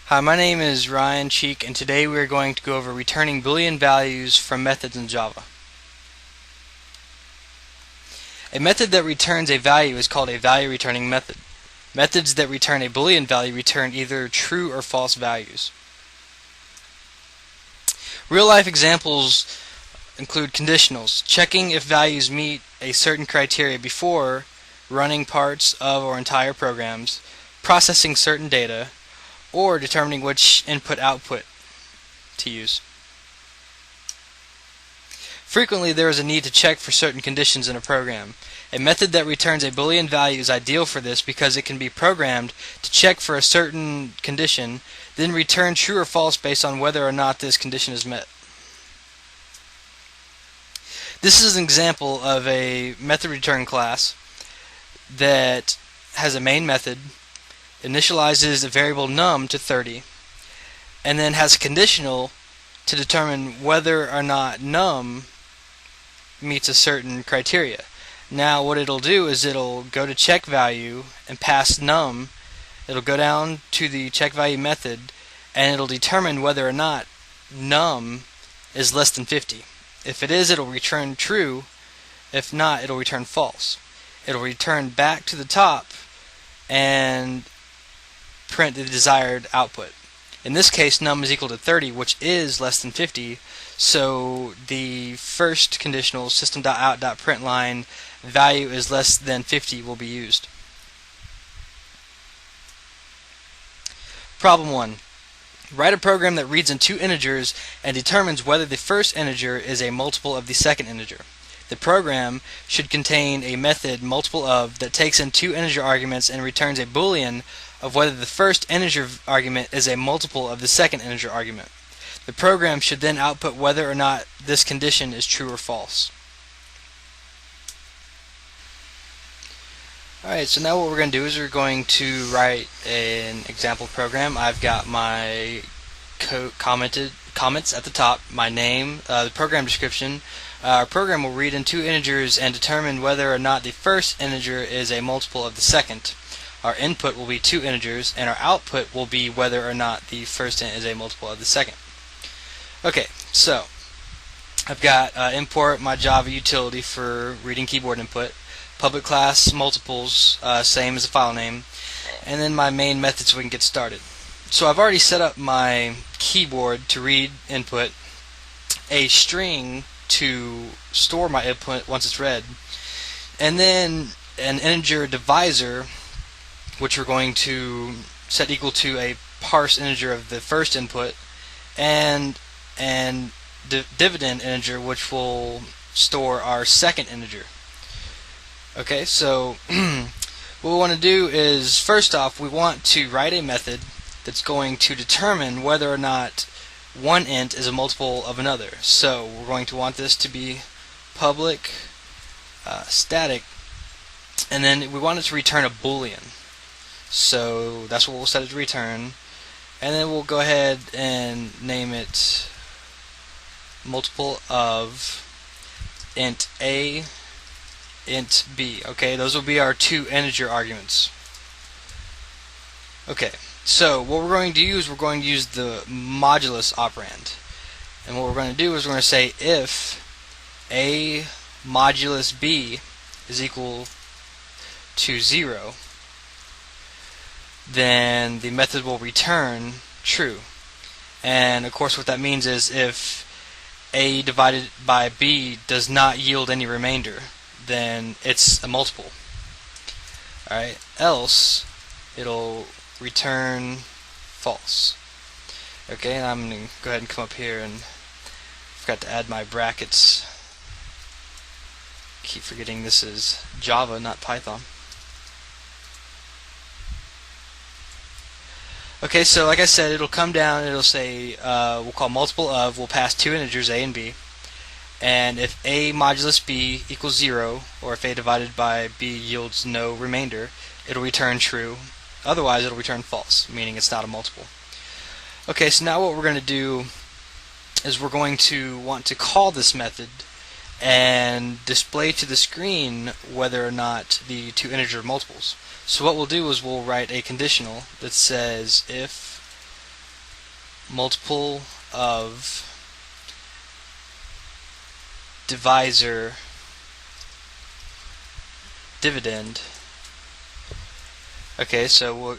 Hi, my name is Ryan Cheek, and today we are going to go over returning Boolean values from methods in Java. A method that returns a value is called a value returning method. Methods that return a Boolean value return either true or false values. Real-life examples include conditionals, checking if values meet a certain criteria before running parts of or entire programs, processing certain data, or determining which input-output to use. Frequently, there is a need to check for certain conditions in a program. A method that returns a Boolean value is ideal for this because it can be programmed to check for a certain condition, then return true or false based on whether or not this condition is met. This is an example of a method return class that has a main method, initializes a variable num to 30, and then has a conditional to determine whether or not num meets a certain criteria. Now what it'll do is it'll go to check value and pass num. It'll go down to the check value method and it'll determine whether or not num is less than 50. If it is, it'll return true. If not, it'll return false. It'll return back to the top and print the desired output. In this case, num is equal to 30, which is less than 50, so the first conditional system.out.println value is less than 50 will be used. Problem 1. Write a program that reads in two integers and determines whether the first integer is a multiple of the second integer. The program should contain a method multiple of that takes in two integer arguments and returns a Boolean of whether the first integer argument is a multiple of the second integer argument. The program should then output whether or not this condition is true or false. Alright, so now what we're going to do is we're going to write an example program. I've got my comments at the top, my name, the program description. Our program will read in two integers and determine whether or not the first integer is a multiple of the second. Our input will be two integers, and our output will be whether or not the first int is a multiple of the second. Okay, so I've got import my Java utility for reading keyboard input, public class multiples, same as the file name, and then my main method so we can get started. So I've already set up my keyboard to read input, a string to store my input once it's read, and then an integer divisor which we're going to set equal to a parse integer of the first input, and dividend integer which will store our second integer. Okay, so what we want to do is, first off, we want to write a method that's going to determine whether or not one int is a multiple of another. So we're going to want this to be public static, and then we want it to return a Boolean. So that's what we'll set it to return, and then we'll go ahead and name it multiple of int A, int B. Okay, those will be our two integer arguments. Okay, so what we're going to use, we're going to use the modulus operand. And what we're going to do is we're going to say if A modulus B is equal to 0, then the method will return true. And of course what that means is if A divided by B does not yield any remainder, then it's a multiple. Alright, else it'll return false. Okay, I'm going to go ahead and come up here, and forgot to add my brackets. Keep forgetting this is Java, not Python. Okay, so like I said, it'll come down and it'll say, we'll call multiple of, we'll pass two integers, A and B, and if A modulus B equals 0, or if A divided by B yields no remainder, it'll return true. Otherwise, it'll return false, meaning it's not a multiple. Okay, so now what we're going to do is we're going to want to call this method and display to the screen whether or not the two integers are multiples. So what we'll do is we'll write a conditional that says if multiple of divisor dividend. Okay, so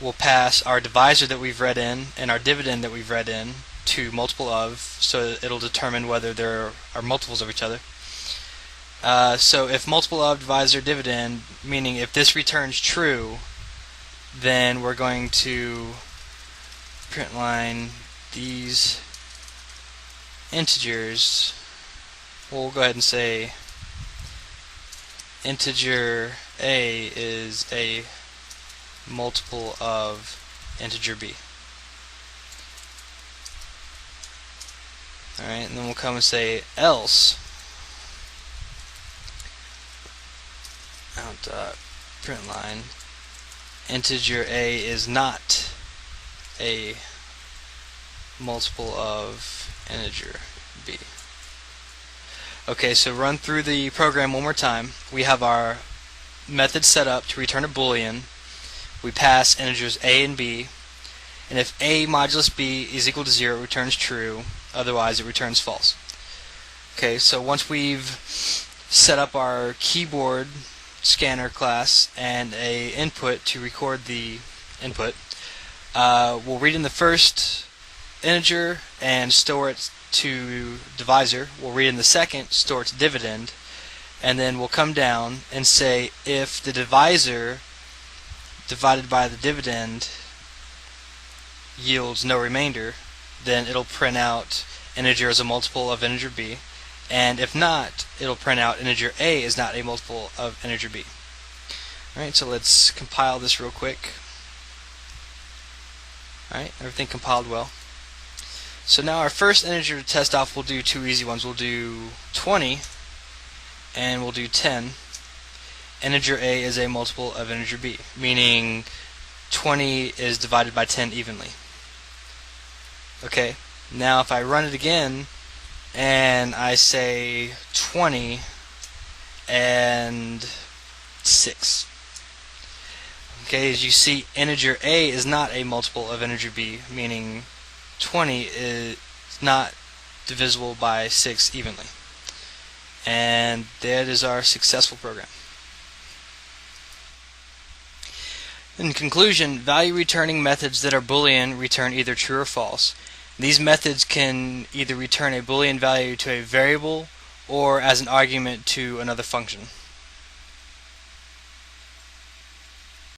we'll pass our divisor that we've read in and our dividend that we've read in to multiple of, so it'll determine whether there are multiples of each other. So if multiple of divisor dividend, meaning if this returns true, then we're going to print line these integers. We'll go ahead and say integer a is a multiple of integer b. Alright, and then we'll come and say else print line integer a is not a multiple of integer b. Okay, so run through the program one more time. We have our method set up to return a Boolean. We pass integers a and b, and if a modulus b is equal to 0, it returns true, otherwise it returns false. Okay, so once we've set up our keyboard scanner class and a input to record the input, we'll read in the first integer and store it to divisor. We'll read in the second, store it to dividend, and then we'll come down and say if the divisor divided by the dividend yields no remainder, then it'll print out integer as a multiple of integer b, and if not, it'll print out integer a is not a multiple of integer b. Alright, so let's compile this real quick. Alright, everything compiled well. So now our first integer to test off, we'll do two easy ones. We'll do 20 and we'll do 10. Integer a is a multiple of integer b, meaning 20 is divided by 10 evenly. Okay, now if I run it again and I say 20 and 6. Okay, as you see, integer a is not a multiple of integer b, meaning 20 is not divisible by 6 evenly. And that is our successful program. In conclusion, value returning methods that are Boolean return either true or false. These methods can either return a Boolean value to a variable or as an argument to another function.